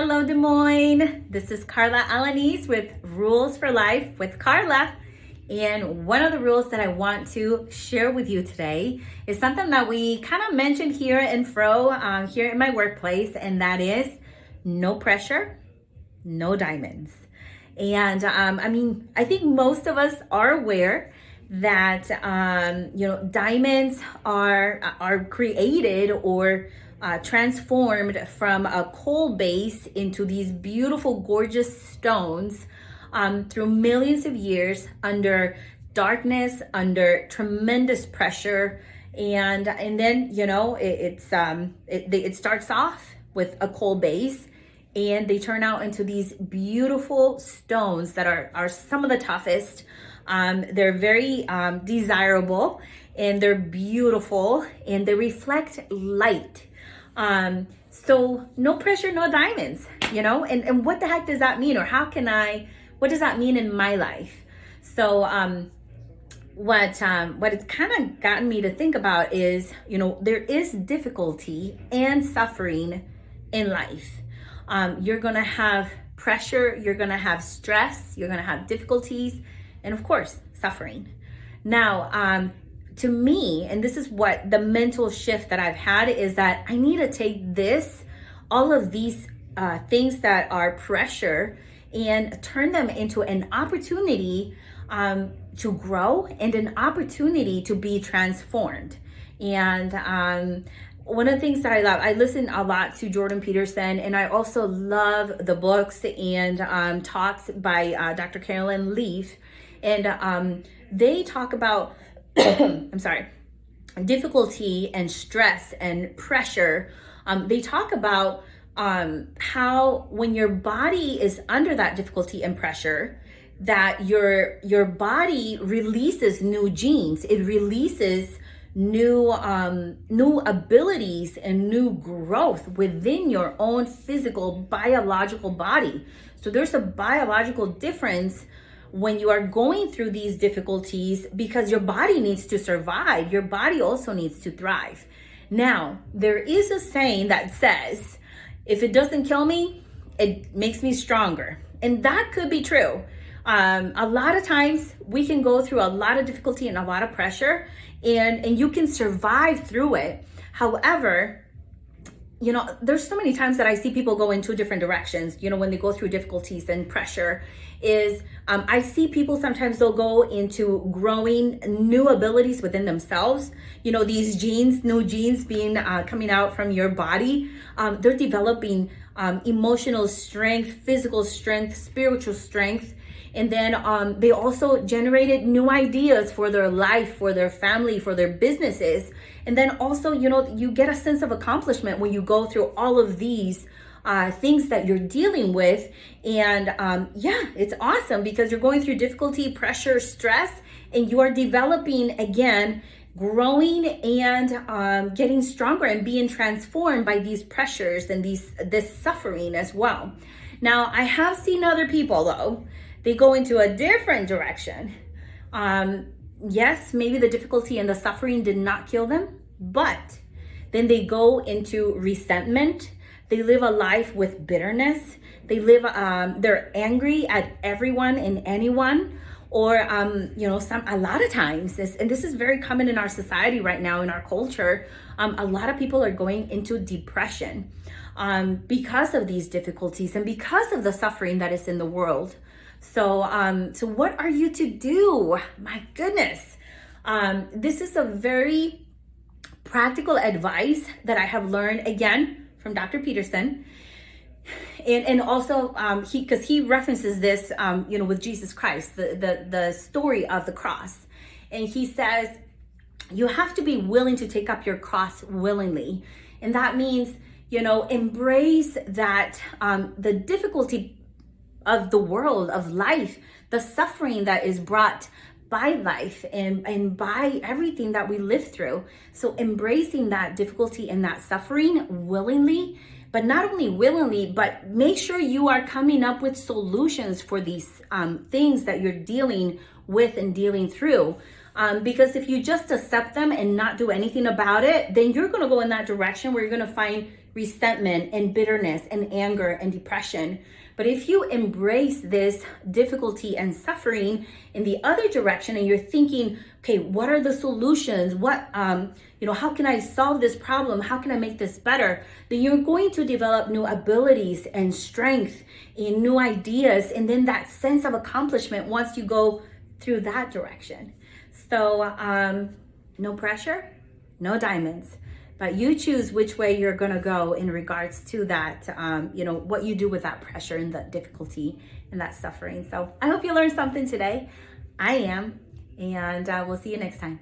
Hello, Des Moines. This is Carla Alanis with Rules for Life with Carla. And one of the rules that I want to share with you today is something that we kind of mentioned here in here in my workplace, and that is no pressure, no diamonds. And I think most of us are aware that diamonds are created or transformed from a coal base into these beautiful, gorgeous stones through millions of years under darkness, under tremendous pressure, and then it starts off with a coal base, and they turn out into these beautiful stones that are some of the toughest. They're very desirable, and they're beautiful, and they reflect light. So no pressure, no diamonds, and what the heck does that mean? Or what does that mean in my life? So, what it's kind of gotten me to think about is, there is difficulty and suffering in life. You're going to have pressure, you're going to have stress, you're going to have difficulties, and of course, suffering. Now, to me, and this is what the mental shift that I've had is that I need to take all of these things that are pressure and turn them into an opportunity to grow and an opportunity to be transformed. And one of the things that I love, I listen a lot to Jordan Peterson, and I also love the books and talks by Dr. Carolyn Leaf. And they talk about difficulty and stress and pressure. They talk about how when your body is under that difficulty and pressure, that your body releases new genes. It releases new abilities and new growth within your own physical biological body. So there's a biological difference when you are going through these difficulties, because your body needs to survive. Your body also needs to thrive. Now, there is a saying that says, if it doesn't kill me, it makes me stronger. And that could be true. A lot of times we can go through a lot of difficulty and a lot of pressure, and you can survive through it. However, there's so many times that I see people go in two different directions, when they go through difficulties and pressure is, I see people sometimes they'll go into growing new abilities within themselves. These new genes being coming out from your body. They're developing emotional strength, physical strength, spiritual strength. And then they also generated new ideas for their life, for their family, for their businesses. And then also, you get a sense of accomplishment when you go through all of these things that you're dealing with. And it's awesome because you're going through difficulty, pressure, stress, and you are developing again, growing and getting stronger and being transformed by these pressures and this suffering as well. Now, I have seen other people though, they go into a different direction. Yes, maybe the difficulty and the suffering did not kill them, but then they go into resentment. They live a life with bitterness. They're angry at everyone and anyone, or a lot of times, and this is very common in our society right now, in our culture. A lot of people are going into depression because of these difficulties and because of the suffering that is in the world. So what are you to do? My goodness. This is a very practical advice that I have learned, again, from Dr. Peterson. And also, because he references this, with Jesus Christ, the story of the cross. And he says, you have to be willing to take up your cross willingly. And that means, embrace that, the difficulty of the world, of life, the suffering that is brought by life and by everything that we live through. So embracing that difficulty and that suffering willingly, but not only willingly, but make sure you are coming up with solutions for these things that you're dealing with and dealing through. Because if you just accept them and not do anything about it, then you're going to go in that direction where you're going to find resentment and bitterness and anger and depression. But if you embrace this difficulty and suffering in the other direction, and you're thinking, okay, what are the solutions? How can I solve this problem? How can I make this better? Then you're going to develop new abilities and strength and new ideas, and then that sense of accomplishment once you go through that direction. So no pressure, no diamonds. But you choose which way you're going to go in regards to that, what you do with that pressure and that difficulty and that suffering. So I hope you learned something today. I am. And we'll see you next time.